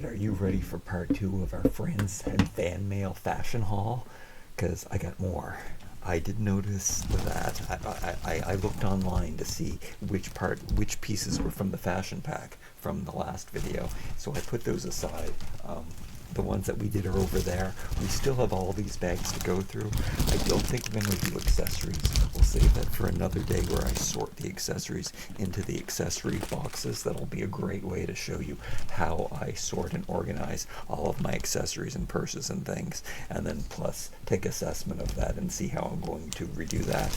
Alright, are you ready for part 2 of our friends and fan mail fashion haul? Because I got more. I did notice that I looked online to see which pieces were from the fashion pack from the last video, so I put those aside. The ones that we did are over there. We still have all these bags to go through. I don't think we're going to do accessories. We'll save that for another day where I sort the accessories into the accessory boxes. That'll be a great way to show you how I sort and organize all of my accessories and purses and things, and then plus take assessment of that and see how I'm going to redo that.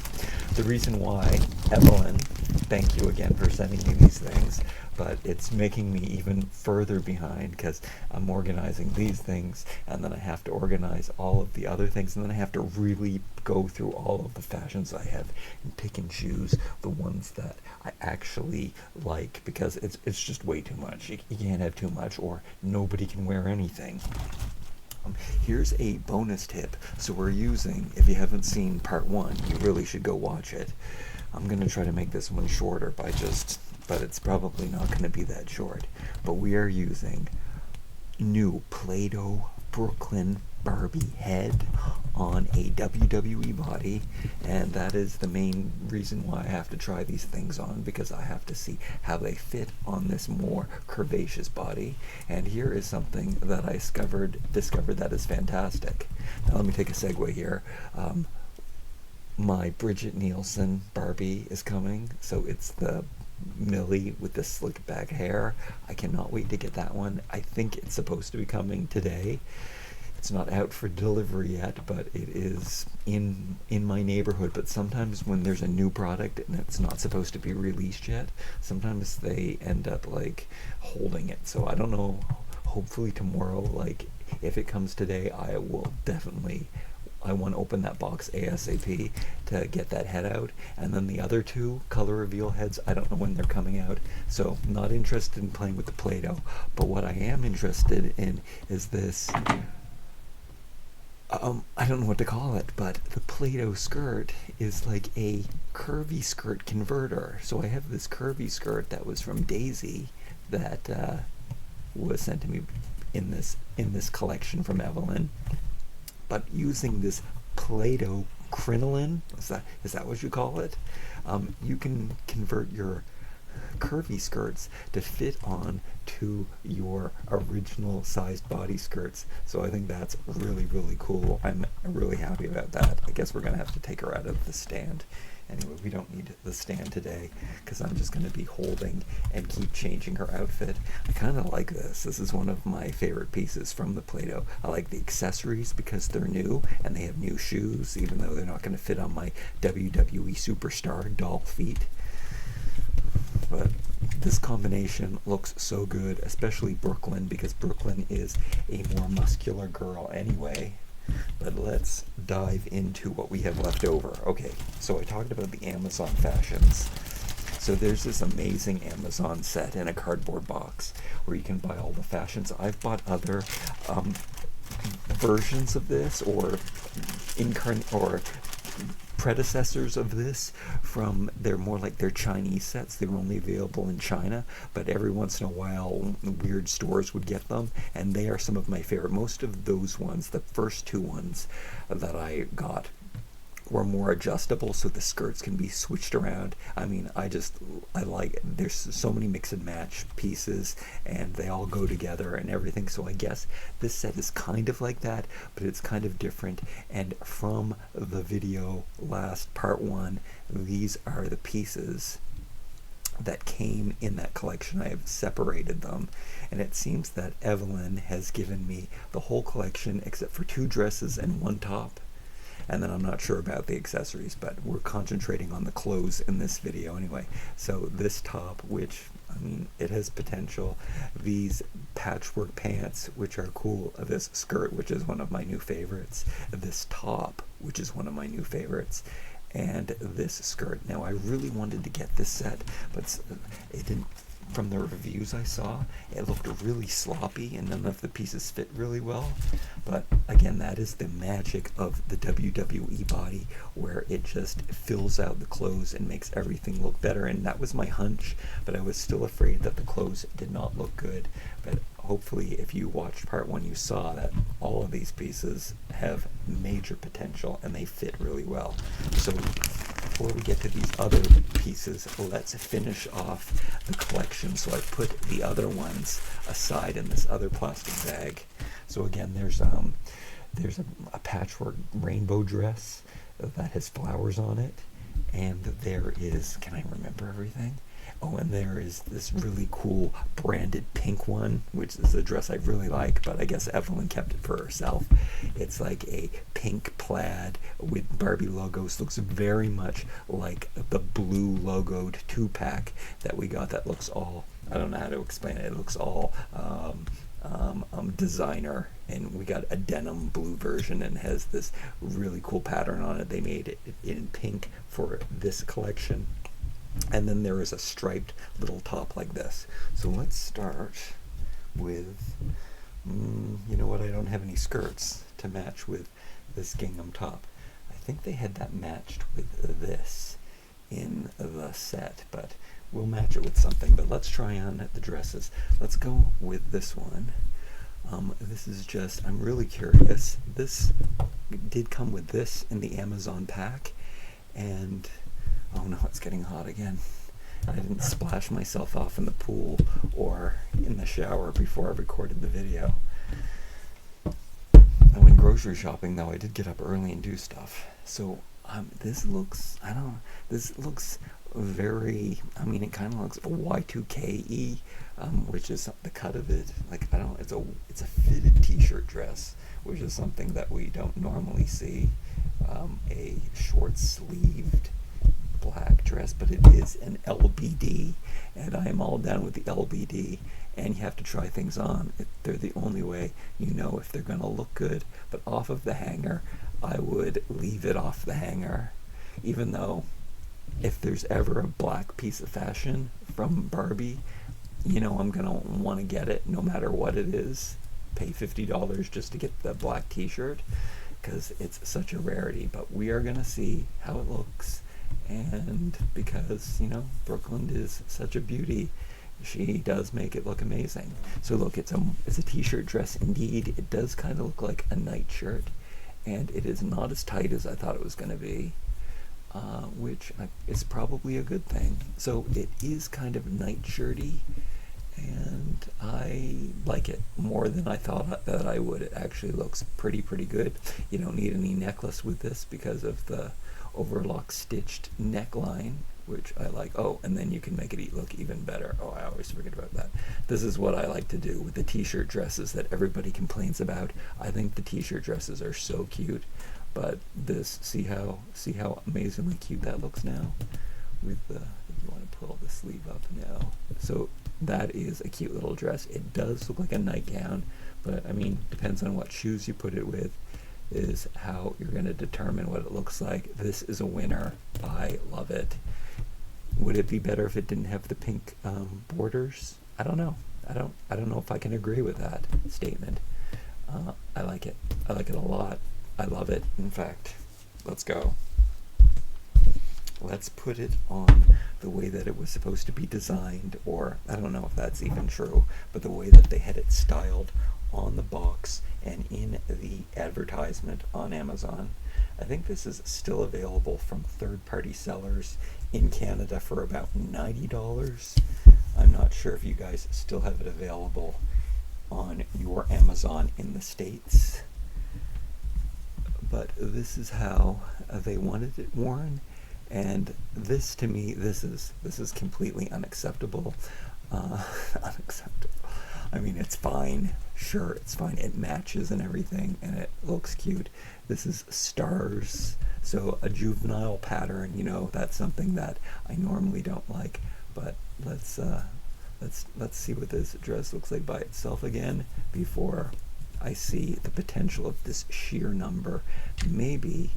The reason why, Evelyn, thank you again for sending me these things, but it's making me even further behind because I'm organizing these things and then I have to organize all of the other things, and then I have to really go through all of the fashions I have and pick and choose the ones that I actually like, because it's just way too much. You can't have too much or nobody can wear anything. Here's a bonus tip. So we're using, if you haven't seen part 1, you really should go watch it. I'm going to try to make this one shorter but it's probably not going to be that short. But we are using new Play-Doh Brooklyn Barbie head on a WWE body, and that is the main reason why I have to try these things on, because I have to see how they fit on this more curvaceous body. And here is something that I discovered that is fantastic. Now let me take a segue here. My Bridget Nielsen Barbie is coming, so it's the Millie with the slick back hair. I cannot wait to get that one. I think it's supposed to be coming today. It's not out for delivery yet, but it is in my neighborhood. But sometimes when there's a new product and it's not supposed to be released yet, sometimes they end up like holding it. So I don't know, hopefully tomorrow, like if it comes today, I want to open that box ASAP to get that head out. And then the other two color reveal heads, I don't know when they're coming out, so not interested in playing with the Play-Doh. But what I am interested in is this, I don't know what to call it, but the Play-Doh skirt is like a curvy skirt converter. So I have this curvy skirt that was from Daisy that was sent to me in this collection from Evelyn. But using this Play-Doh crinoline, is that what you call it? You can convert your curvy skirts to fit on to your original sized body skirts. So I think that's really, really cool. I'm really happy about that. I guess we're gonna have to take her out of the stand. Anyway, we don't need the stand today because I'm just going to be holding and keep changing her outfit. I kind of like this. This is one of my favorite pieces from the Play-Doh. I like the accessories because they're new and they have new shoes, even though they're not going to fit on my WWE superstar doll feet. But this combination looks so good, especially Brooklyn, because Brooklyn is a more muscular girl anyway. But let's dive into what we have left over. Okay, so I talked about the Amazon fashions. So there's this amazing Amazon set in a cardboard box where you can buy all the fashions. I've bought other versions of this or predecessors of this from, they're more like their Chinese sets. They were only available in China, but every once in a while weird stores would get them, and they are some of my favorite. Most of those ones, the first two ones that I got, were more adjustable, so the skirts can be switched around. I mean, I like, there's so many mix and match pieces and they all go together and everything. So I guess this set is kind of like that, but it's kind of different. And from the video last part 1, these are the pieces that came in that collection. I have separated them, and it seems that Evelyn has given me the whole collection except for 2 dresses and 1 top. And then I'm not sure about the accessories, but we're concentrating on the clothes in this video anyway. So this top, which, I mean, it has potential. These patchwork pants, which are cool. This skirt, which is one of my new favorites. This top, which is one of my new favorites. And this skirt. Now, I really wanted to get this set, but it didn't. From the reviews I saw, it looked really sloppy and none of the pieces fit really well. But again, that is the magic of the WWE body, where it just fills out the clothes and makes everything look better. And that was my hunch, but I was still afraid that the clothes did not look good. But hopefully if you watched part one, you saw that all of these pieces have major potential and they fit really well. So before we get to these other pieces, let's finish off the collection. So I put the other ones aside in this other plastic bag. So again, there's a patchwork rainbow dress that has flowers on it, and there is, can I remember everything? Oh, and there is this really cool branded pink one, which is a dress I really like, but I guess Evelyn kept it for herself. It's like a pink plaid with Barbie logos. Looks very much like the blue logoed 2-pack that we got that looks all, I don't know how to explain it, it looks all designer, and we got a denim blue version and has this really cool pattern on it. They made it in pink for this collection. And then there is a striped little top like this. So let's start with, you know what, I don't have any skirts to match with this gingham top. I think they had that matched with this in the set, but we'll match it with something. But let's try on the dresses. Let's go with this one. This is just, I'm really curious. This did come with this in the Amazon pack, and oh no, it's getting hot again. I didn't splash myself off in the pool or in the shower before I recorded the video. I went grocery shopping though. I did get up early and do stuff. So this looks, I don't know, this looks very, I mean, it kind of looks Y2K-y, which is the cut of it. Like, I don't, it's a fitted t-shirt dress, which is something that we don't normally see. A short-sleeved black dress, but it is an LBD, and I am all down with the LBD, and you have to try things on. They're the only way you know if they're going to look good. But off of the hanger, I would leave it off the hanger, even though if there's ever a black piece of fashion from Barbie, you know I'm going to want to get it no matter what it is. Pay $50 just to get the black t-shirt because it's such a rarity. But we are going to see how it looks, and because, you know, Brooklyn is such a beauty, she does make it look amazing. So look, it's a t-shirt dress indeed. It does kind of look like a nightshirt, and it is not as tight as I thought it was going to be, which is probably a good thing. So it is kind of nightshirty, and I like it more than I thought that I would. It actually looks pretty good. You don't need any necklace with this because of the overlock stitched neckline, which I like. Oh, and then you can make it look even better. Oh, I always forget about that. This is what I like to do with the t-shirt dresses that everybody complains about. I think the t-shirt dresses are so cute, but this, see how amazingly cute that looks now with the, if you want to pull the sleeve up now. So that is a cute little dress. It does look like a nightgown, but I mean, depends on what shoes you put it with is how you're going to determine what it looks like. This is a winner. I love it. Would it be better if it didn't have the pink borders? I don't know. I don't know if I can agree with that statement. I like it. I like it a lot. I love it. In fact, let's go. Let's put it on the way that it was supposed to be designed, or I don't know if that's even true, but the way that they had it styled on the box and in the advertisement on Amazon. I think this is still available from third-party sellers in Canada for about $90. I'm not sure if you guys still have it available on your Amazon in the States, but this is how they wanted it worn, and this, to me, this is completely unacceptable. Unacceptable. I mean, it's fine. Sure, it's fine. It matches and everything, and it looks cute. This is stars, so a juvenile pattern. You know, that's something that I normally don't like. But let's see what this dress looks like by itself again before I see the potential of this sheer number. Maybe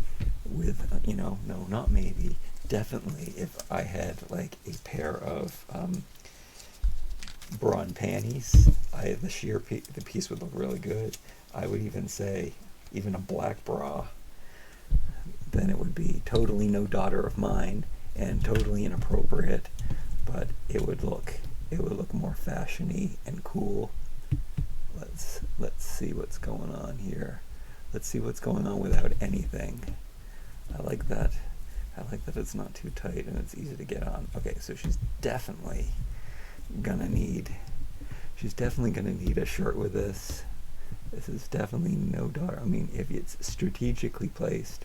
with, you know, no, not maybe. Definitely, if I had like a pair of bra and panties, the piece would look really good. I would even say even a black bra, then it would be totally no daughter of mine and totally inappropriate, but it would look more fashiony and cool. see what's going on here. Let's see what's going on without anything. I like that. I like that it's not too tight and it's easy to get on. Okay, so she's definitely gonna need a shirt with this. This is definitely no doubt. I mean, if it's strategically placed,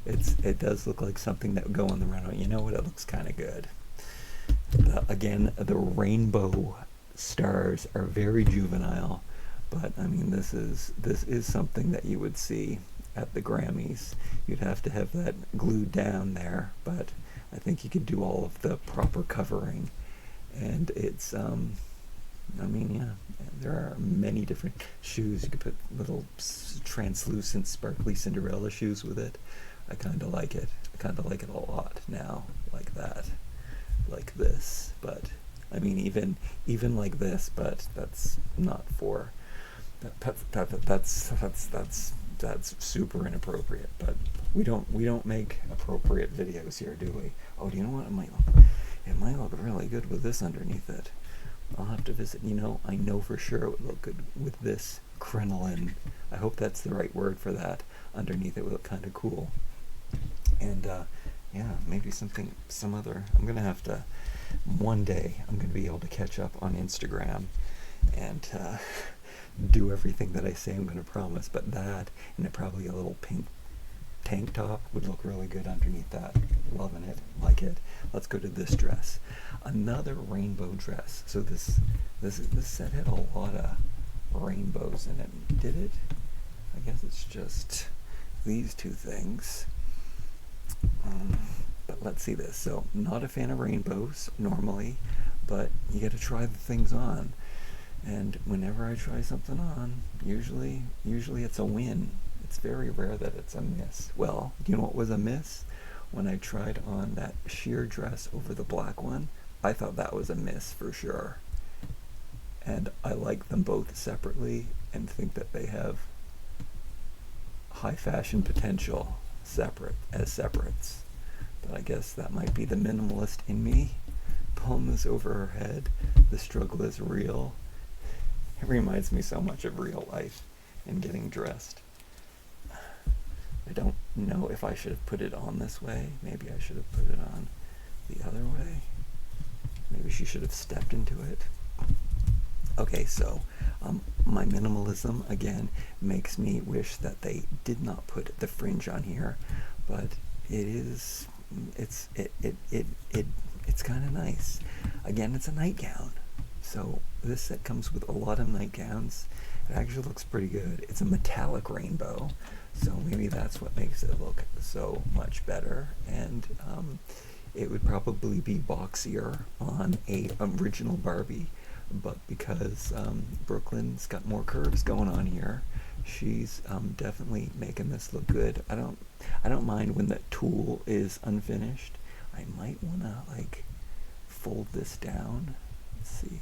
it does look like something that would go on the runway. You know what? It looks kind of good. Again, the rainbow stars are very juvenile, but I mean, this is something that you would see at the Grammys. You'd have to have that glued down there, but I think you could do all of the proper covering, and it's I mean, yeah, there are many different shoes. You could put little translucent, sparkly Cinderella shoes with it. I kind of like it. I kind of like it a lot now, like that, like this. But I mean, even like this. But that's not for that's super inappropriate. But we don't make appropriate videos here, do we? Oh, do you know what? It might look really good with this underneath it. I'll have to visit. You know, I know for sure it would look good with this crinoline. I hope that's the right word for that. Underneath it would look kind of cool. And yeah, maybe some other. I'm gonna have to one day. I'm gonna be able to catch up on Instagram and do everything that I say I'm gonna promise. But that and probably a little pink tank top would look really good underneath that. Loving it, like it. Let's go to this dress. Another rainbow dress. So this set had a lot of rainbows in it. Did it? I guess it's just these two things. But let's see this. So, not a fan of rainbows normally, but you got to try the things on. And whenever I try something on, usually it's a win. It's very rare that it's a miss. Well, do you know what was a miss? When I tried on that sheer dress over the black one, I thought that was a miss for sure. And I like them both separately and think that they have high fashion potential as separates. But I guess that might be the minimalist in me. Pulling this over her head. The struggle is real. It reminds me so much of real life and getting dressed. I don't know if I should have put it on this way. Maybe I should have put it on the other way. Maybe she should have stepped into it. Okay, so my minimalism again makes me wish that they did not put the fringe on here, but it's kind of nice. Again, it's a nightgown, so this set comes with a lot of nightgowns. It actually looks pretty good. It's a metallic rainbow, so maybe that's what makes it look so much better. And it would probably be boxier on a original Barbie, but because Brooklyn's got more curves going on here, she's definitely making this look good. I don't mind when the tulle is unfinished. I might wanna like fold this down. Let's see,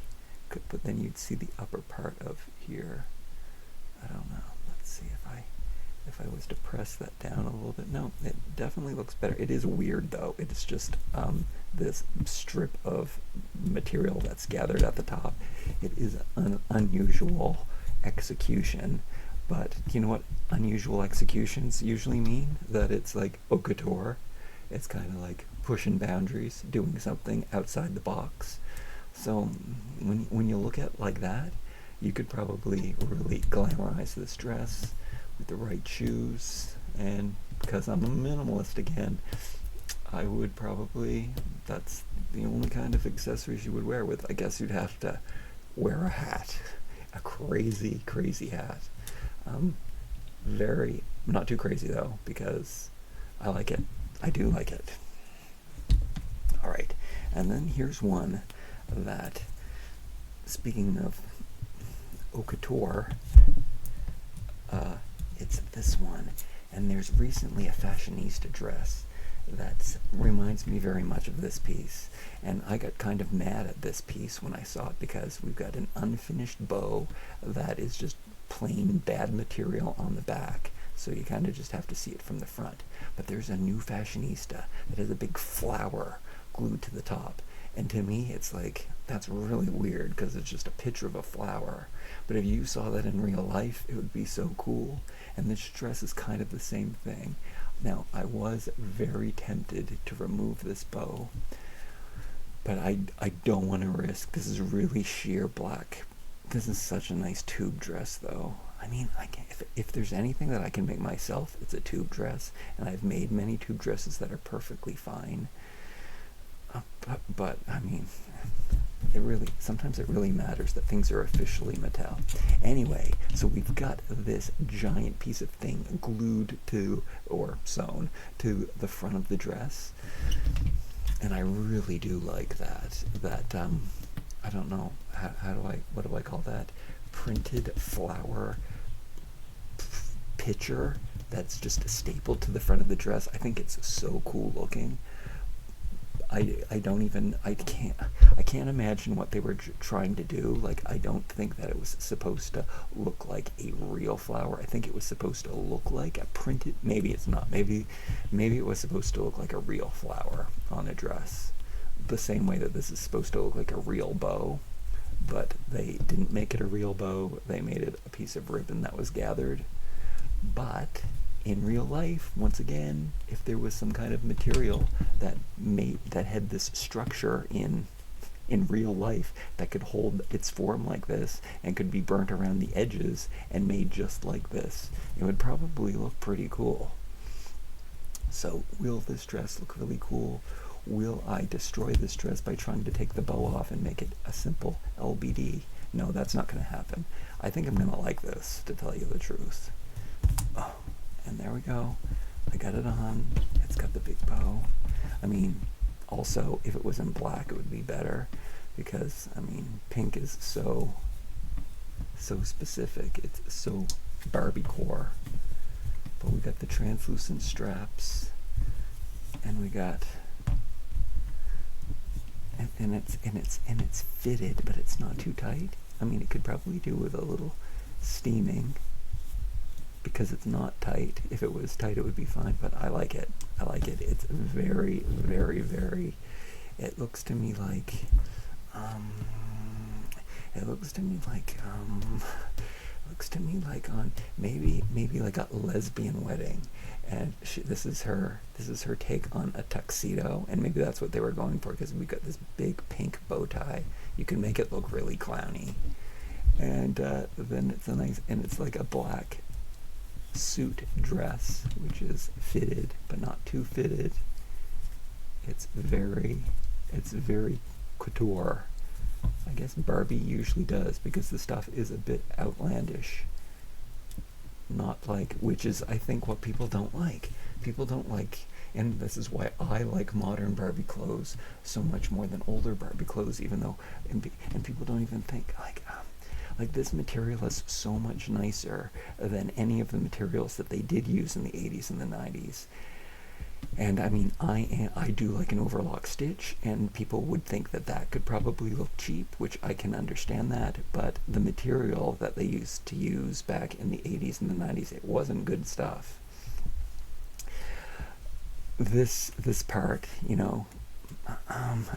but then you'd see the upper part of here. I don't know. Let's see if I was to press that down a little bit. No, it definitely looks better. It is weird though. It's just this strip of material that's gathered at the top. It is an unusual execution, but you know what unusual executions usually mean? That it's like haute couture. It's kind of like pushing boundaries, doing something outside the box. So when you look at it like that, you could probably really glamorize this dress with the right shoes. And because I'm a minimalist again, I would probably, that's the only kind of accessories you would wear with. I guess you'd have to wear a hat, a crazy hat. Very, not too crazy though, because I like it. I do like it. All right, and then here's one that, speaking of haute couture, it's this one, and there's recently a fashionista dress that reminds me very much of this piece, and I got kind of mad at this piece when I saw it because we've got an unfinished bow that is just plain bad material on the back, so you kind of just have to see it from the front. But there's a new fashionista that has a big flower glued to the top, And to me, it's like, that's really weird because it's just a picture of a flower. But if you saw that in real life, it would be so cool. And this dress is kind of the same thing. Now, I was very tempted to remove this bow, but I don't want to risk. This is really sheer black. This is such a nice tube dress, though. I mean, if there's anything that I can make myself, it's a tube dress. And I've made many tube dresses that are perfectly fine. But I mean, sometimes it really matters that things are officially Mattel. Anyway, so we've got this giant piece of thing glued to, or sewn to, the front of the dress. And I really do like that. I don't know, what do I call that? Printed flower picture that's just stapled to the front of the dress. I think it's so cool looking. I can't imagine what they were trying to do. Like, I don't think that it was supposed to look like a real flower. I think it was supposed to look like a printed, maybe it's not, maybe it was supposed to look like a real flower on a dress. The same way that this is supposed to look like a real bow, but they didn't make it a real bow. They made it a piece of ribbon that was gathered. But in real life, once again, if there was some kind of material that had this structure in real life that could hold its form like this and could be burnt around the edges and made just like this, it would probably look pretty cool. So will this dress look really cool? Will I destroy this dress by trying to take the bow off and make it a simple LBD? No, that's not going to happen. I think I'm going to like this, to tell you the truth. Oh. And there we go. I got it on. It's got the big bow. I mean, also, if it was in black, it would be better, because, I mean, pink is so specific. It's so Barbie core. But we got the translucent straps, and we got, and it's fitted, but it's not too tight. I mean, it could probably do with a little steaming, because it's not tight. If it was tight, it would be fine, but I like it. I like it. It's very, very, very, it looks to me like, on maybe like a lesbian wedding, and this is her take on a tuxedo, and maybe that's what they were going for, because we got this big pink bow tie. You can make it look really clowny, and then it's a nice, and it's like a black suit dress, which is fitted but not too fitted. It's very couture. I guess Barbie usually does, because the stuff is a bit outlandish. Not like, which is, I think, what people don't like. People don't like, and this is why I like modern Barbie clothes so much more than older Barbie clothes, even though, and people don't even think, like this material is so much nicer than any of the materials that they did use in the 80s and the 90s. And I mean, I do like an overlock stitch, and people would think that could probably look cheap, which I can understand that, but the material that they used to use back in the 80s and the 90s, it wasn't good stuff. This part, you know,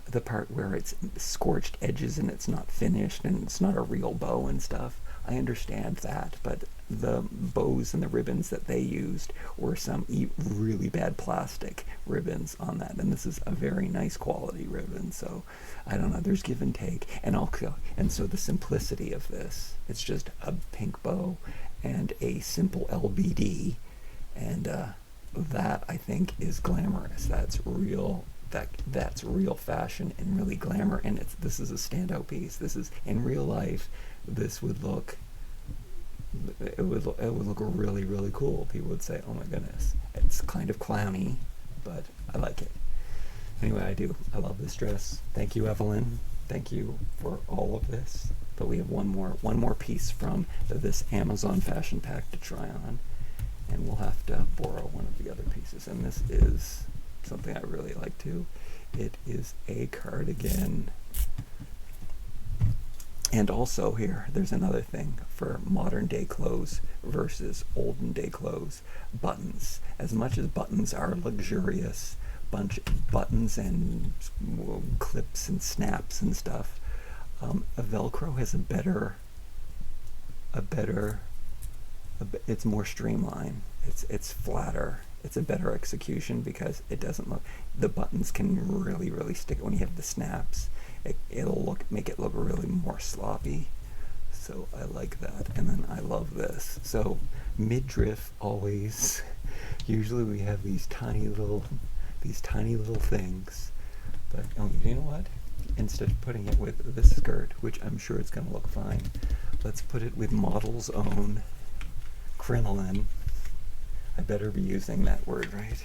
the part where it's scorched edges and it's not finished and it's not a real bow and stuff, I understand that, but the bows and the ribbons that they used were some really bad plastic ribbons on that, and this is a very nice quality ribbon, so I don't know, there's give and take. And so the simplicity of this, it's just a pink bow and a simple LBD, and that, I think, is glamorous. That's real. That's real fashion and really glamour, and this is a standout piece. This is, in real life, this would look, it would look really, really cool. People would say, oh my goodness, it's kind of clowny, but I like it. Anyway, I love this dress. Thank you, Evelyn. Thank you for all of this. But we have one more piece from this Amazon fashion pack to try on, and we'll have to borrow one of the other pieces, and this is something I really like too. It is a cardigan. And also here, there's another thing for modern day clothes versus olden day clothes. Buttons. As much as buttons are luxurious, bunch of buttons and clips and snaps and stuff. A Velcro has it's more streamlined. It's flatter. It's a better execution because it doesn't look. The buttons can really stick when you have the snaps. It'll make it look really more sloppy. So I like that, and then I love this. So midriff always. Usually we have these tiny little things, but you know what? Instead of putting it with this skirt, which I'm sure it's going to look fine, let's put it with Model's Own crinoline. I better be using that word right.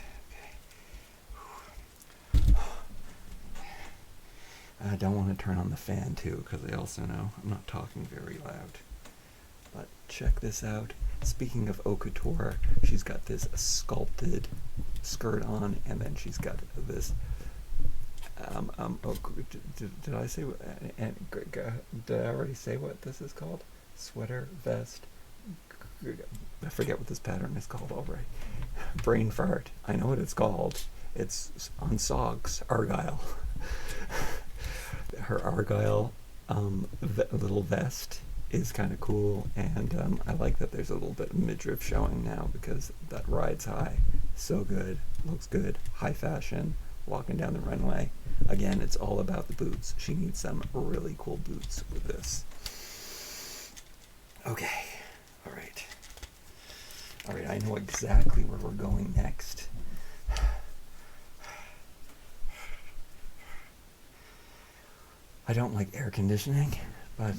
Okay. I don't want to turn on the fan too, because I also know I'm not talking very loud. But check this out. Speaking of haute couture, she's got this sculpted skirt on, and then she's got this. Did I say? Did I already say what this is called? Sweater, vest. I forget what this pattern is called. All right, brain fart. I know what it's called. It's on socks. Argyle. Her Argyle little vest is kind of cool, and I like that there's a little bit of midriff showing now because that rides high. So good, looks good, high fashion, walking down the runway. Again, it's all about the boots. She needs some really cool boots with this. Okay, all right, I know exactly where we're going next. I don't like air conditioning, but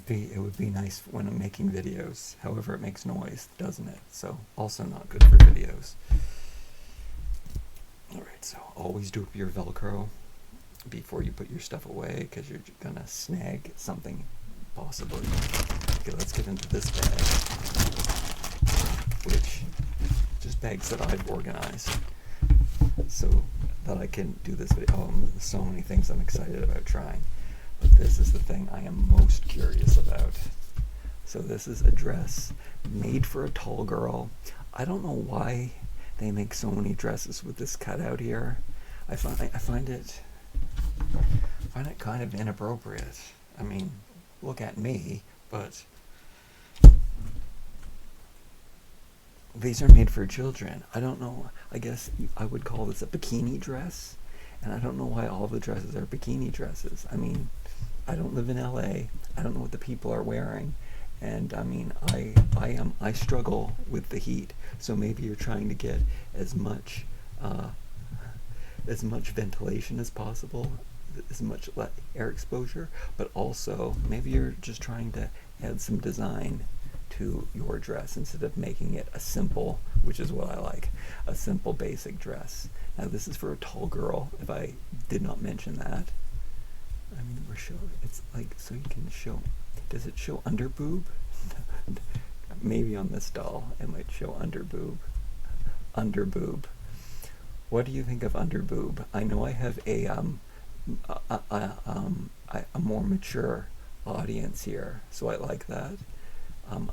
it would be nice when I'm making videos. However, it makes noise, doesn't it? So also not good for videos. All right, so always do up your Velcro before you put your stuff away, because you're gonna snag something, possibly. Okay, let's get into this bag, which just bags that I've organized so that I can do this video. Oh, there's so many things I'm excited about trying, but this is the thing I am most curious about. So this is a dress made for a tall girl. I don't know why they make so many dresses with this cutout here. I find it kind of inappropriate. I mean, look at me, but these are made for children. I don't know. I guess I would call this a bikini dress, and I don't know why all the dresses are bikini dresses. I mean, I don't live in LA. I don't know what the people are wearing, and I mean, I struggle with the heat. So maybe you're trying to get as much ventilation as possible, as much air exposure, but also maybe you're just trying to add some design to your dress instead of making it a simple, which is what I like, a simple basic dress. Now this is for a tall girl, if I did not mention that. I mean, it's like, so you can show, does it show under boob? Maybe on this doll it might show under boob. Under boob. What do you think of under boob? I know I have a more mature audience here, so I like that.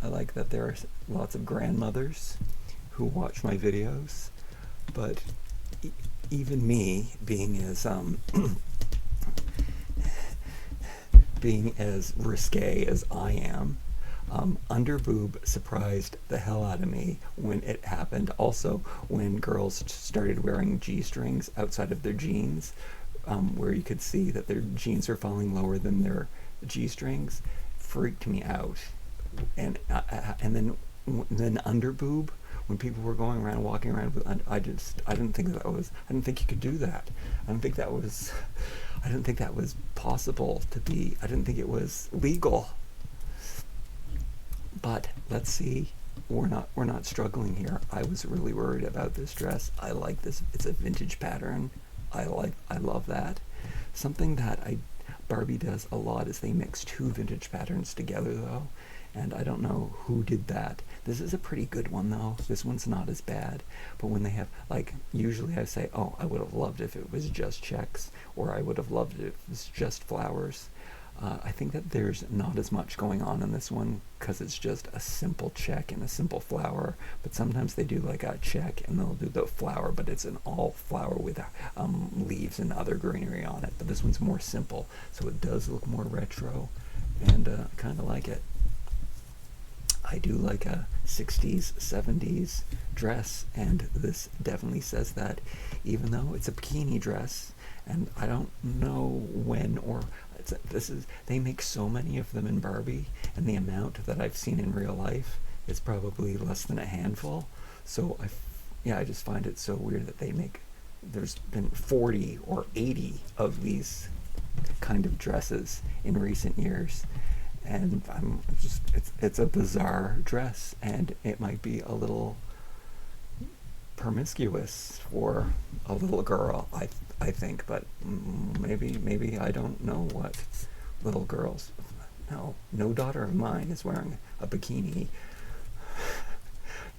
I like that there are lots of grandmothers who watch my videos, but even me, being as being as risque as I am, underboob surprised the hell out of me when it happened. Also, when girls started wearing G-strings outside of their jeans, where you could see that their jeans are falling lower than their G-strings, freaked me out. And then underboob, when people were going around, walking around with, I didn't think you could do that. I didn't think that was possible to be. I didn't think it was legal. But let's see, we're not struggling here. I was really worried about this dress. I like this. It's a vintage pattern. I love that. Something that Barbie does a lot is they mix two vintage patterns together, though. And I don't know who did that. This is a pretty good one, though. This one's not as bad. But when they have, like, usually I say, oh, I would have loved if it was just checks, or I would have loved it if it was just flowers. I think that there's not as much going on in this one because it's just a simple check and a simple flower. But sometimes they do like a check and they'll do the flower, but it's an all flower with leaves and other greenery on it. But this one's more simple, so it does look more retro, and I kind of like it. I do like a 60s, 70s dress, and this definitely says that, even though it's a bikini dress, and I don't know when or they make so many of them in Barbie, and the amount that I've seen in real life is probably less than a handful. So I just find it so weird that there's been 40 or 80 of these kind of dresses in recent years. And it's a bizarre dress, and it might be a little promiscuous for a little girl, I think, but maybe I don't know what little girls. No daughter of mine is wearing a bikini.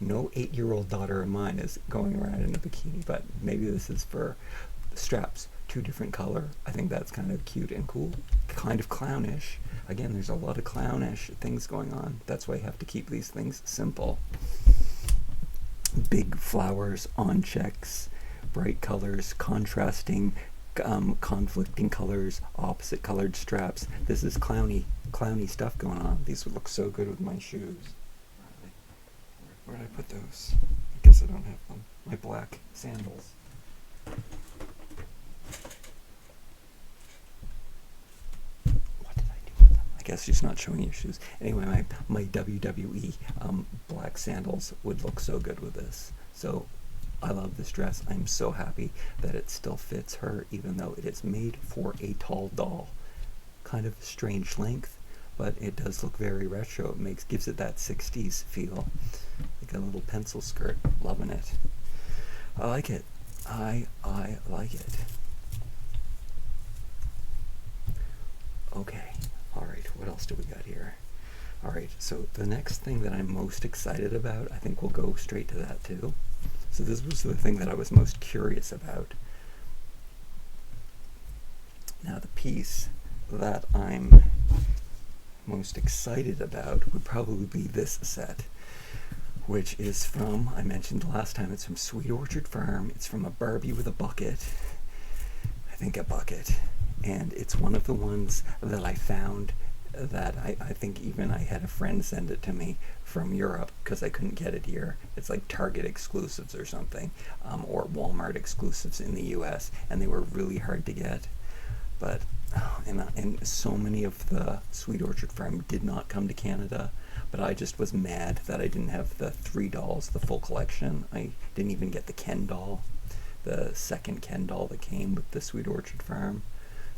No 8-year-old daughter of mine is going around in a bikini, but maybe this is for straps, 2 different color. I think that's kind of cute and cool, kind of clownish. Again, there's a lot of clownish things going on. That's why you have to keep these things simple. Big flowers on checks, bright colors, contrasting, conflicting colors, opposite colored straps. This is clowny stuff going on. These would look so good with my shoes. Where did I put those? I guess I don't have them. My black sandals. I guess she's not showing you shoes. Anyway, my WWE black sandals would look so good with this. So I love this dress. I'm so happy that it still fits her, even though it is made for a tall doll. Kind of strange length, but it does look very retro. It gives it that 60s feel, like a little pencil skirt. Loving it. I like it. I like it. Okay. Alright, what else do we got here? Alright, so the next thing that I'm most excited about, I think we'll go straight to that too. So this was the thing that I was most curious about. Now the piece that I'm most excited about would probably be this set, which is from, I mentioned last time, it's from Sweet Orchard Farm. It's from a Barbie with a bucket. I think a bucket. And it's one of the ones that I found that I think even I had a friend send it to me from Europe because I couldn't get it here. It's like Target exclusives or something, or Walmart exclusives in the US, and they were really hard to get. But, and so many of the Sweet Orchard Farm did not come to Canada, but I just was mad that I didn't have the 3 dolls, the full collection. I didn't even get the Ken doll, the second Ken doll that came with the Sweet Orchard Farm.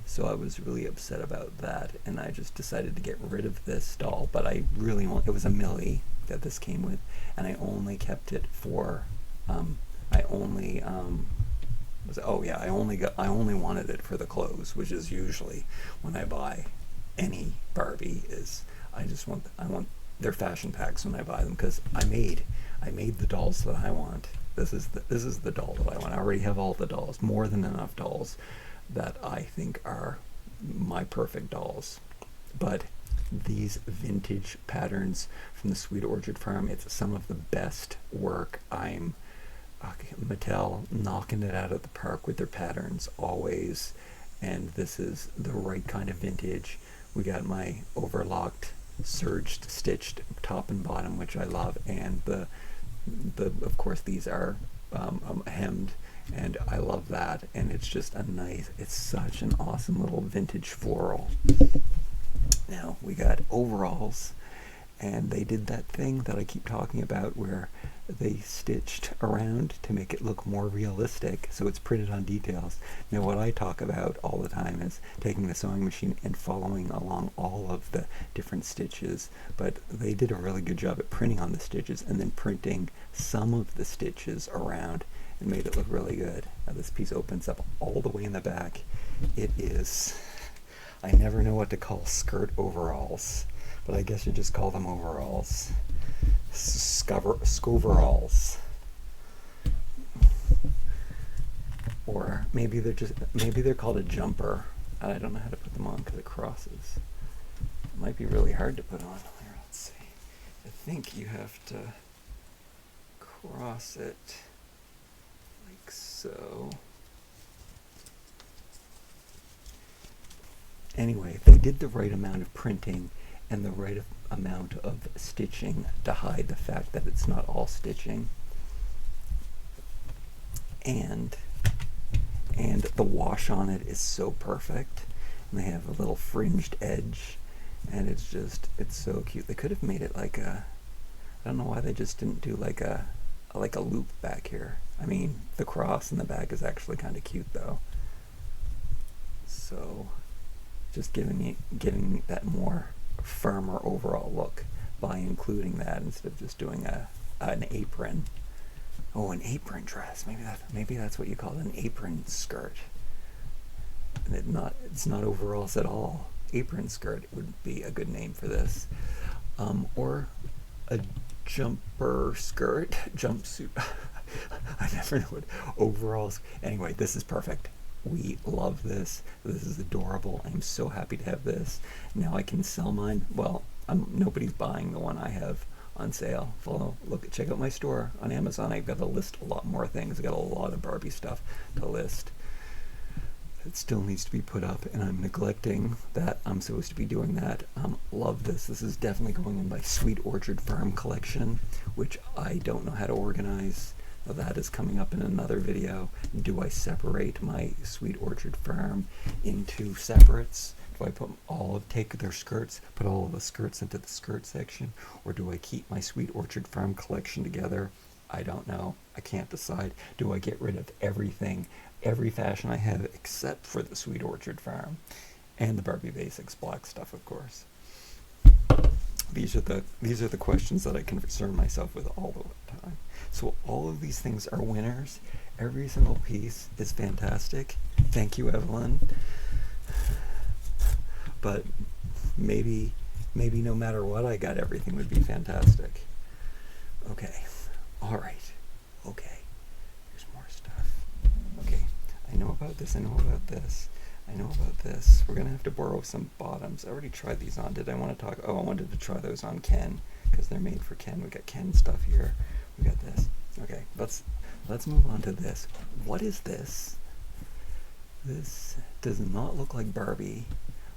So I was really upset about that, and I just decided to get rid of this doll. But I really it was a Millie that this came with, and I only kept it for, I only wanted it for the clothes, which is usually when I buy any Barbie. I want their fashion packs when I buy them, because I made the dolls that I want. This is the doll that I want. I already have all the dolls, more than enough dolls that I think are my perfect dolls. But these vintage patterns from the Sweet Orchard Farm, it's some of the best work. Mattel knocking it out of the park with their patterns always, and this is the right kind of vintage. We got my overlocked, serged, stitched top and bottom, which I love, and the of course these are hemmed, and I love that, and it's just it's such an awesome little vintage floral. Now we got overalls, and they did that thing that I keep talking about where they stitched around to make it look more realistic, so it's printed on details. Now what I talk about all the time is taking the sewing machine and following along all of the different stitches, but they did a really good job at printing on the stitches and then printing some of the stitches around and made it look really good. Now this piece opens up all the way in the back. It is, I never know what to call skirt overalls, but I guess you just call them overalls. Scoveralls. Or maybe they're called a jumper. I don't know how to put them on because it crosses. It might be really hard to put on. Here, let's see. I think you have to cross it like so. Anyway, they did the right amount of printing and the right amount of stitching to hide the fact that it's not all stitching. And the wash on it is so perfect. And they have a little fringed edge, and it's so cute. They could have made it like a, I don't know why they just didn't do like a loop back here. I mean, the cross in the back is actually kind of cute though. So just giving that more firmer overall look by including that instead of just doing an apron. Oh, an apron dress. Maybe that's what you call it, an apron skirt. And it's not overalls at all. Apron skirt would be a good name for this. Or a jumper skirt, jumpsuit. I never know what overalls. Anyway, this is perfect. We love this. This is adorable. I'm so happy to have this. Now I can sell mine. Well, nobody's buying the one I have on sale. Check out my store on Amazon. I've got to list a lot more things. I've got a lot of Barbie stuff to list. It still needs to be put up, and I'm neglecting that. I'm supposed to be doing that. Love this. This is definitely going in my Sweet Orchard Farm collection, which I don't know how to organize. That is coming up in another video. Do I separate my Sweet Orchard Farm into separates? Do I take their skirts, put all of the skirts into the skirt section, or do I keep my Sweet Orchard Farm collection together? I don't know. I can't decide. Do I get rid of everything, every fashion I have except for the Sweet Orchard Farm and the Barbie Basics black stuff, of course? These are the questions that I concern myself with all the time. So all of these things are winners. Every single piece is fantastic. Thank you, Evelyn. But maybe no matter what I got, everything would be fantastic. Okay. All right. Okay. Here's more stuff. Okay. I know about this. I know about this. I know about this. We're going to have to borrow some bottoms. I already tried these on. Did I want to talk? Oh, I wanted to try those on Ken because they're made for Ken. We got Ken stuff here. We got this. Okay, let's move on to this. What is this? This does not look like Barbie,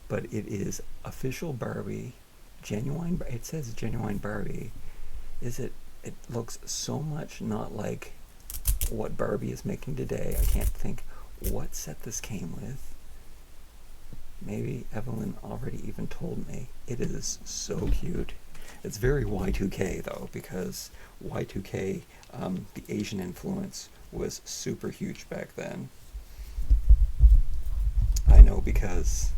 but it is official Barbie, genuine. It says genuine Barbie. It looks so much not like what Barbie is making today. I can't think what set this came with. Maybe Evelyn already even told me. It is so cute. It's very Y2K though, because Y2K, the Asian influence was super huge back then. I know because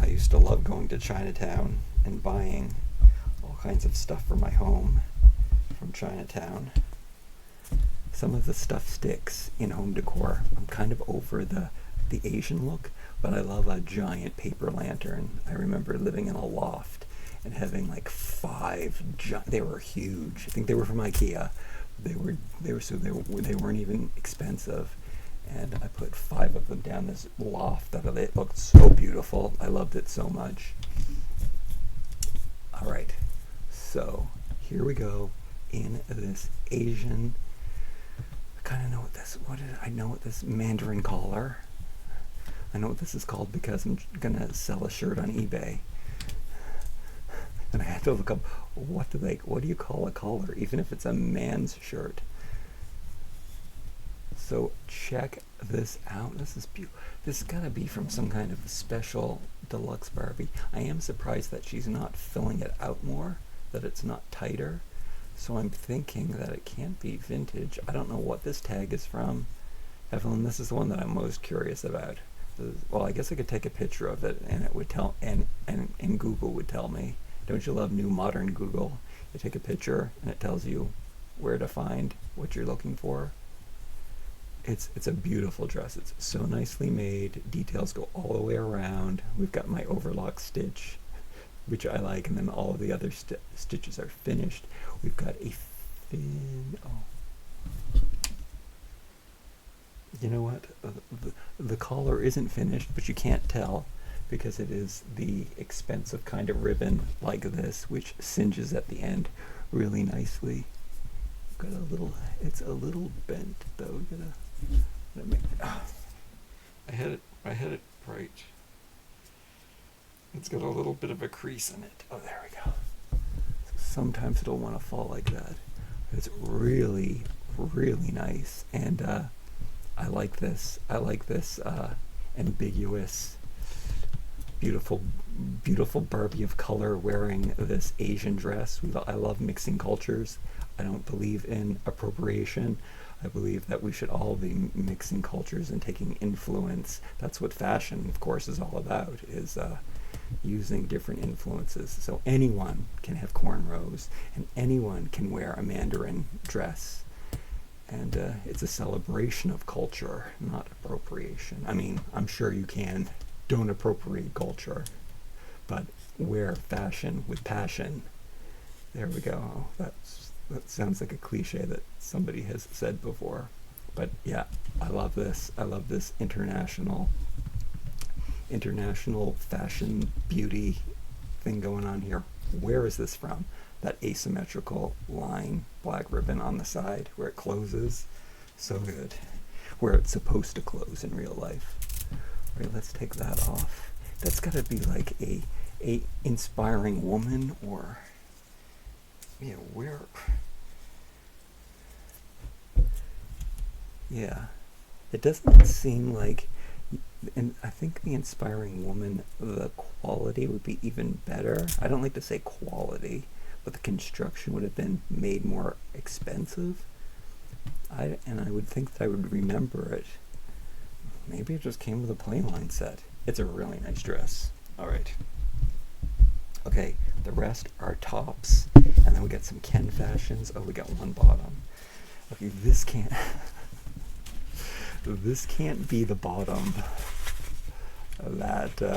I used to love going to Chinatown and buying all kinds of stuff for my home from Chinatown. Some of the stuff sticks in home decor. I'm kind of over the Asian look, but I love a giant paper lantern. I remember living in a loft and having like 5 they were huge. I think they were from IKEA. They weren't even expensive. And I put 5 of them down this loft. It looked so beautiful. I loved it so much. All right, so here we go in this Asian. I kind of know what this. I know what this Mandarin collar. I know what this is called because I'm gonna sell a shirt on eBay, and I had to look up what do you call a collar, even if it's a man's shirt. So check this out. This is beautiful. This has got to be from some kind of special deluxe Barbie. I am surprised that she's not filling it out more, that it's not tighter. So I'm thinking that it can't be vintage. I don't know what this tag is from. Evelyn, this is the one that I'm most curious about. Well, I guess I could take a picture of it and it would tell, and Google would tell me. Don't you love new modern Google? You take a picture and it tells you where to find what you're looking for. It's a beautiful dress. It's so nicely made. Details go all the way around. We've got my overlock stitch, which I like, and then all of the other stitches are finished. We've got a fin. Oh, You know what? The collar isn't finished, but you can't tell because it is the expensive kind of ribbon like this, which singes at the end really nicely. Got a little, it's a little bent though. Gotta make, I had it right. It's got a little bit of a crease in it. Oh, there we go. Sometimes it'll want to fall like that. It's really, really nice, and I like this. I like this ambiguous, beautiful, beautiful Barbie of color wearing this Asian dress. I love mixing cultures. I don't believe in appropriation. I believe that we should all be mixing cultures and taking influence. That's what fashion, of course, is all about, is using different influences. So anyone can have cornrows, and anyone can wear a Mandarin dress. And it's a celebration of culture, not appropriation. I mean, I'm sure you can. Don't appropriate culture, but wear fashion with passion. There we go. That sounds like a cliche that somebody has said before. But yeah, I love this. I love this international fashion beauty thing going on here. Where is this from? That asymmetrical line, black ribbon on the side where it closes. So good. Where it's supposed to close in real life. All right, let's take that off. That's got to be like a inspiring woman, or where? Yeah, it doesn't seem like. And I think the inspiring woman, the quality would be even better. I don't like to say quality, but the construction would have been made more expensive. And I would think that I would remember it. Maybe it just came with a plain line set. It's a really nice dress. All right. Okay, the rest are tops, and then we got some Ken fashions. Oh, we got one bottom. Okay, this can't be the bottom that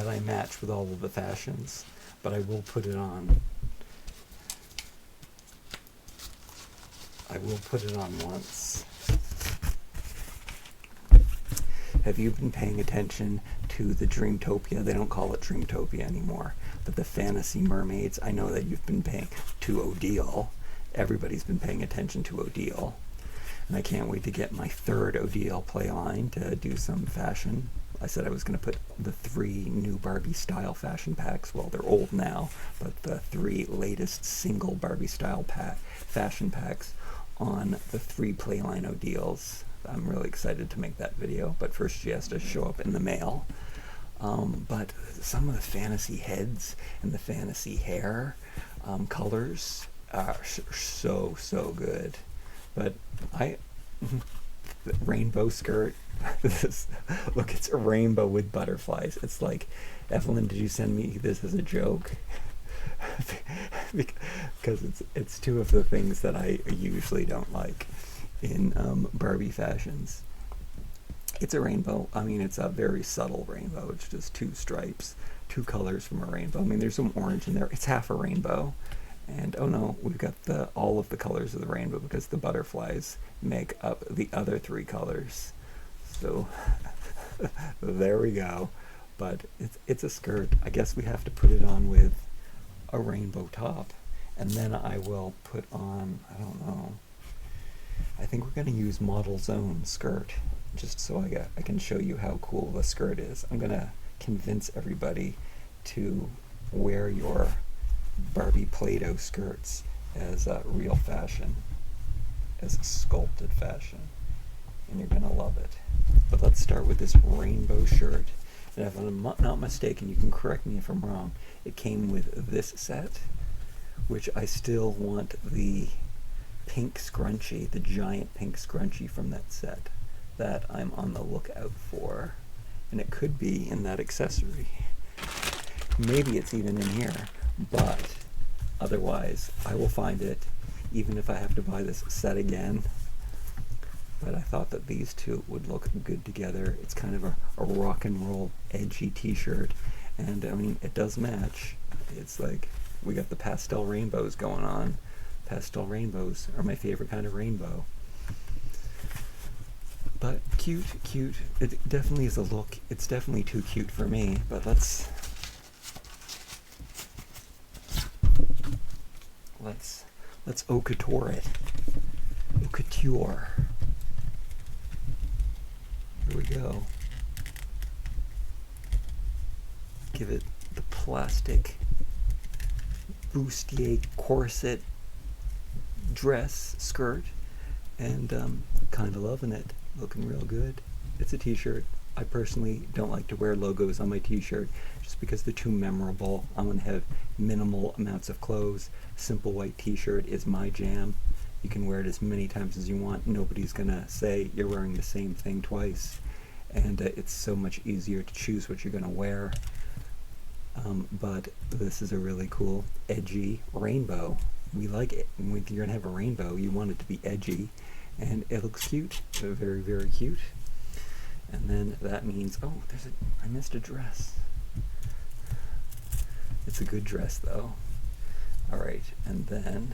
I match with all of the fashions, but I will put it on. I will put it on once. Have you been paying attention to the Dreamtopia? They don't call it Dreamtopia anymore, but the Fantasy Mermaids. I know that you've been paying to Odile. Everybody's been paying attention to Odile. And I can't wait to get my third Odile play line to do some fashion. I said I was going to put the 3 new Barbie style fashion packs. Well, they're old now, but the 3 latest single Barbie style fashion packs on the 3 playline Odiles. I'm really excited to make that video, but first she has to show up in the mail. But some of the fantasy heads and the fantasy hair colors are so good. But the rainbow skirt, look, it's a rainbow with butterflies. It's like, Evelyn, did you send me this as a joke? Because it's 2 of the things that I usually don't like in Barbie fashions. It's a rainbow. I mean, it's a very subtle rainbow. It's just 2 stripes, 2 colors from a rainbow. I mean, there's some orange in there. It's half a rainbow. And oh no, we've got all of the colors of the rainbow because the butterflies make up the other 3 colors. So there we go. But it's a skirt. I guess we have to put it on with a rainbow top. And then I will put on, I don't know, I think we're going to use Model Zone skirt, just so I can show you how cool the skirt is. I'm going to convince everybody to wear your Barbie Play-Doh skirts as real fashion, as sculpted fashion, and you're going to love it. But let's start with this rainbow shirt. And if I'm not mistaken, you can correct me if I'm wrong, it came with this set, which I still want the pink scrunchie, the giant pink scrunchie from that set that I'm on the lookout for. And it could be in that accessory. Maybe it's even in here, but otherwise I will find it, even if I have to buy this set again. But I thought that these 2 would look good together. It's kind of a rock and roll edgy t-shirt, and I mean, it does match. It's like we got the pastel rainbows going on. Pastel rainbows are my favorite kind of rainbow. But cute, cute. It definitely is a look. It's definitely too cute for me, but let's haute couture it. Haute couture. Here we go. Give it the plastic bustier corset dress skirt, and kind of loving it. Looking real good. It's a t-shirt. I personally don't like to wear logos on my t-shirt just because they're too memorable. I want to have minimal amounts of clothes. Simple white t-shirt is my jam. You can wear it as many times as you want. Nobody's gonna say you're wearing the same thing twice, and it's so much easier to choose what you're gonna wear. But this is a really cool, edgy rainbow. We like it. When you're gonna have a rainbow, you want it to be edgy, and it looks cute. Very, very cute. And then that means, oh, I missed a dress. It's a good dress though. All right, and then